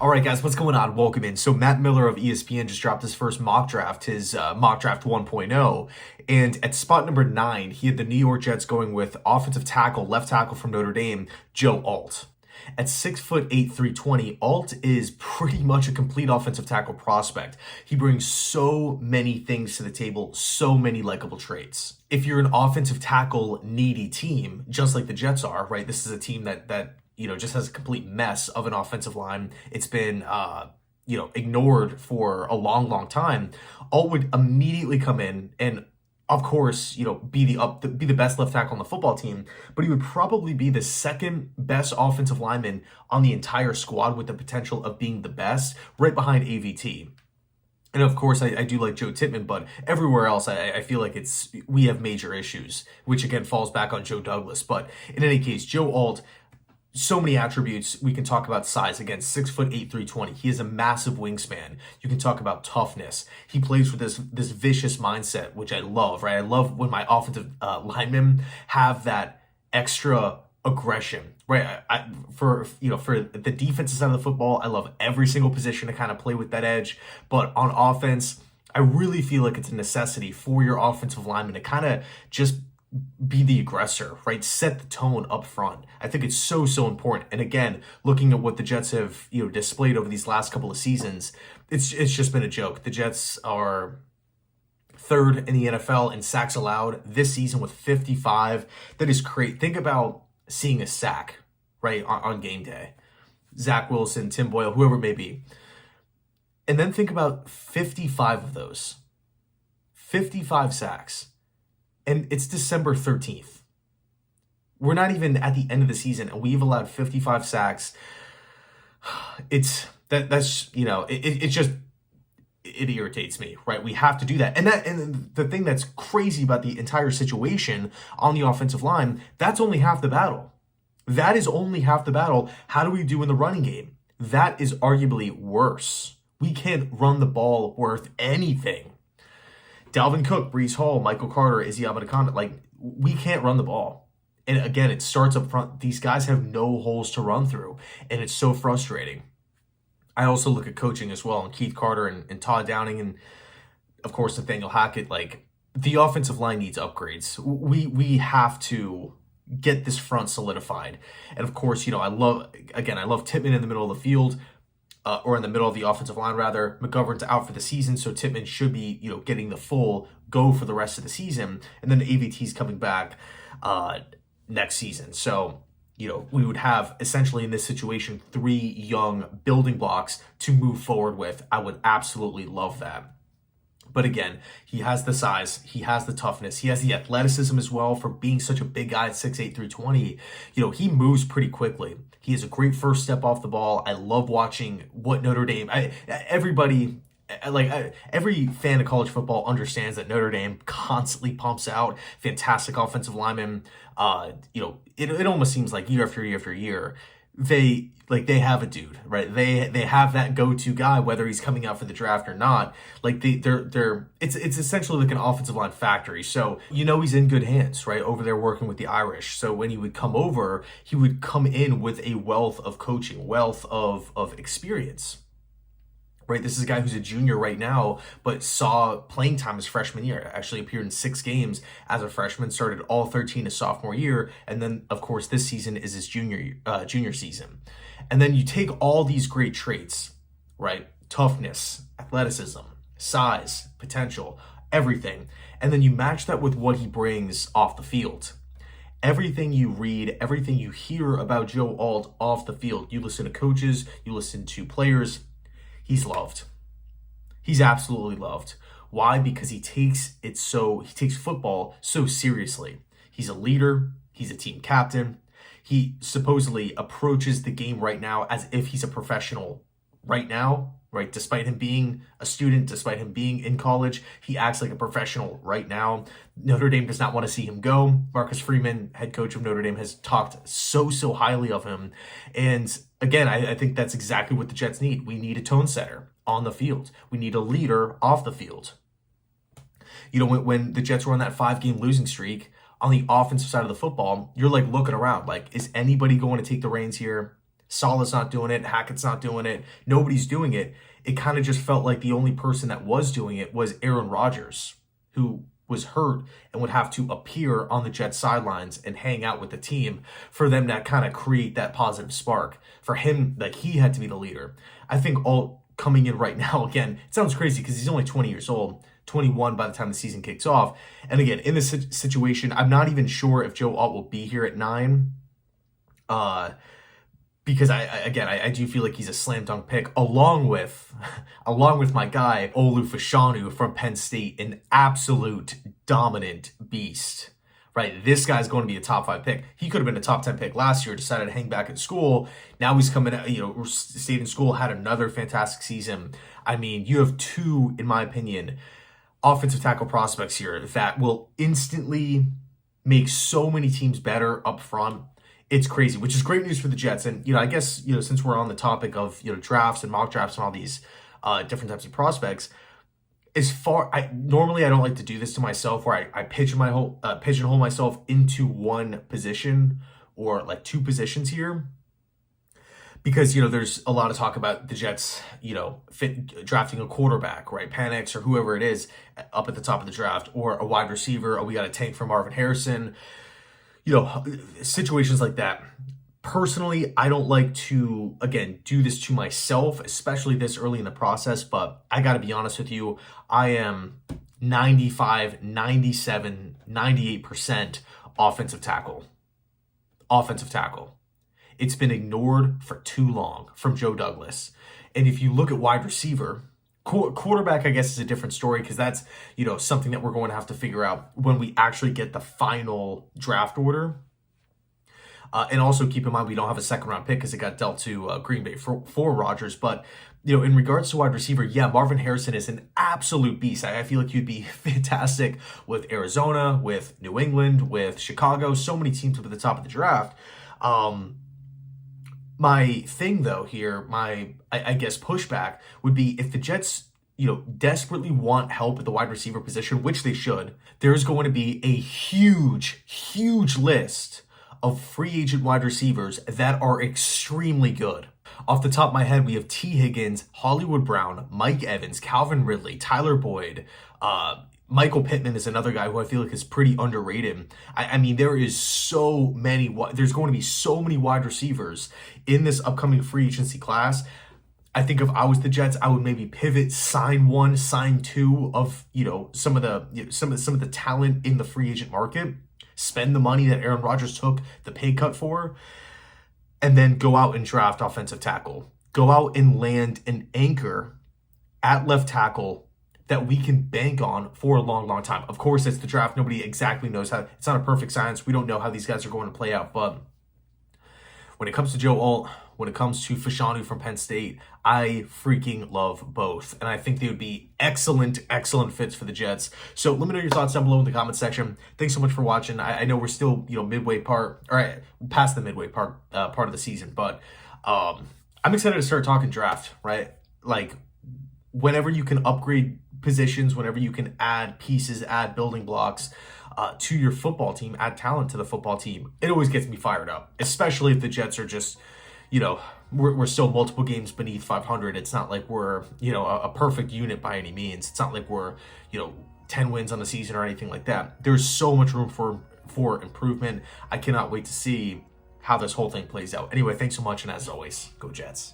All right, guys, what's going on? Welcome in. So Matt Miller of ESPN just dropped his first mock draft, his mock draft 1.0. And at spot number 9, he had the New York Jets going with offensive tackle, left tackle from Notre Dame, Joe Alt. At 6'8", 320, Alt is pretty much a complete offensive tackle prospect. He brings so many things to the table, so many likable traits. If you're an offensive tackle needy team, just like the Jets are, right? This is a team that just has a complete mess of an offensive line. It's been, ignored for a long, long time. Alt would immediately come in and, of course, be the best left tackle on the football team, but he would probably be the second best offensive lineman on the entire squad with the potential of being the best, right behind AVT. And of course, I do like Joe Tippmann, but everywhere else, I feel like we have major issues, which again falls back on Joe Douglas. But in any case, Joe Alt, so many attributes. We can talk about size. Again, 6'8", 320. He has a massive wingspan. You can talk about toughness. He plays with this vicious mindset, which I love, right? I love when my offensive linemen have that extra aggression, right? For the defensive side of the football, I love every single position to kind of play with that edge. But on offense, I really feel like it's a necessity for your offensive lineman to kind of just be the aggressor, right? Set the tone up front. I think it's so important. And again, looking at what the Jets have, displayed over these last couple of seasons, it's just been a joke. The Jets are third in the NFL in sacks allowed this season with 55. That is great. Think about seeing a sack, right, on game day. Zach Wilson, Tim Boyle, whoever it may be. And then think about 55 of those. 55 sacks. And it's December 13th. We're not even at the end of the season, and we've allowed 55 sacks. It irritates me, right? We have to do that. And the thing that's crazy about the entire situation on the offensive line, that's only half the battle. That is only half the battle. How do we do in the running game? That is arguably worse. We can't run the ball worth anything. Dalvin Cook, Breece Hall, Michael Carter, Izzy Abedakanda, we can't run the ball. And again, it starts up front. These guys have no holes to run through, and it's so frustrating. I also look at coaching as well, and Keith Carter and Todd Downing, and of course Nathaniel Hackett. The offensive line needs upgrades. We have to get this front solidified. And of course, I love Tippmann in the middle of the field. Or in the middle of the offensive line, rather. McGovern's out for the season, so Tippmann should be, getting the full go for the rest of the season. And then AVT's coming back next season. So, we would have essentially in this situation 3 young building blocks to move forward with. I would absolutely love that. But again, he has the size, he has the toughness, he has the athleticism as well for being such a big guy at 6'8", 320. He moves pretty quickly. He has a great first step off the ball. I love watching what Notre Dame, every fan of college football understands that Notre Dame constantly pumps out fantastic offensive linemen. It almost seems like year after year after year, they have a dude, right? They have that go-to guy, whether he's coming out for the draft or not. It's essentially like an offensive line factory. So he's in good hands, right? Over there working with the Irish. So when he would come over, he would come in with a wealth of coaching, wealth of experience. Right, this is a guy who's a junior right now, but saw playing time his freshman year. Actually appeared in 6 games as a freshman, started all 13 his sophomore year, and then of course this season is his junior season. And then you take all these great traits, right? Toughness, athleticism, size, potential, everything, and then you match that with what he brings off the field. Everything you read, everything you hear about Joe Alt off the field, you listen to coaches, you listen to players. He's loved. He's absolutely loved. Why? Because he takes football so seriously. He's a leader. He's a team captain. He supposedly approaches the game right now as if he's a professional right now, right? Despite him being a student, despite him being in college, he acts like a professional right now. Notre Dame does not want to see him go. Marcus Freeman, head coach of Notre Dame, has talked so highly of him. And again, I think that's exactly what the Jets need. We need a tone setter on the field. We need a leader off the field. When the Jets were on that 5-game losing streak, on the offensive side of the football, you're looking around, is anybody going to take the reins here? Salah's not doing it. Hackett's not doing it. Nobody's doing it. It kind of just felt like the only person that was doing it was Aaron Rodgers, who was hurt and would have to appear on the Jets sidelines and hang out with the team for them to kind of create that positive spark. For him, like, he had to be the leader. I think all coming in right now, again, it sounds crazy because he's only 20 years old, 21 by the time the season kicks off. And again, in this situation, I'm not even sure if Joe Alt will be here at 9. Because I do feel like he's a slam dunk pick, along with my guy Olu Fashanu from Penn State, an absolute dominant beast. Right, this guy's going to be a top 5 pick. He could have been a top 10 pick last year. Decided to hang back at school. Now he's coming out. Stayed in school, had another fantastic season. I mean, you have 2, in my opinion, offensive tackle prospects here that will instantly make so many teams better up front. It's crazy, which is great news for the Jets. And, I guess, since we're on the topic of, drafts and mock drafts and all these different types of prospects, normally I don't like to do this to myself where I pigeonhole myself into one position or like 2 positions here. Because, there's a lot of talk about the Jets, drafting a quarterback, right? Penix or whoever it is up at the top of the draft, or a wide receiver, or we got a tank for Marvin Harrison. Situations like that. Personally, I don't like to, again, do this to myself, especially this early in the process, but I got to be honest with you, I am 95, 97, 98% offensive tackle. Offensive tackle. It's been ignored for too long from Joe Douglas. And if you look at wide receiver, quarterback, I guess, is a different story because that's, something that we're going to have to figure out when we actually get the final draft order. And also keep in mind, we don't have a 2nd round pick because it got dealt to Green Bay for Rodgers. But, in regards to wide receiver, yeah, Marvin Harrison is an absolute beast. I feel like he'd be fantastic with Arizona, with New England, with Chicago, so many teams up at the top of the draft. My thing, though, here, I guess pushback would be if the Jets, desperately want help at the wide receiver position, which they should, there's going to be a huge, huge list of free agent wide receivers that are extremely good. Off the top of my head, we have T. Higgins, Hollywood Brown, Mike Evans, Calvin Ridley, Tyler Boyd, Michael Pittman is another guy who I feel like is pretty underrated. I mean, there's going to be so many wide receivers in this upcoming free agency class. I think if I was the Jets, I would maybe pivot, sign 1, sign 2 of, some of the talent in the free agent market, spend the money that Aaron Rodgers took the pay cut for, and then go out and draft offensive tackle. Go out and land an anchor at left tackle that we can bank on for a long, long time. Of course, it's the draft. Nobody exactly knows how. It's not a perfect science. We don't know how these guys are going to play out. But when it comes to Joe Alt, when it comes to Fashanu from Penn State, I freaking love both. And I think they would be excellent, excellent fits for the Jets. So let me know your thoughts down below in the comment section. Thanks so much for watching. I know we're still, past the midway part of the season. But I'm excited to start talking draft, right? Like, whenever you can upgrade positions, whenever you can add pieces, add building blocks to your football team, add talent to the football team, it always gets me fired up, especially if the Jets are just, we're still multiple games beneath 500. It's not like we're, a perfect unit by any means. It's not like we're, 10 wins on the season or anything like that. There's so much room for improvement. I cannot wait to see how this whole thing plays out. Anyway, thanks so much, and as always, go Jets.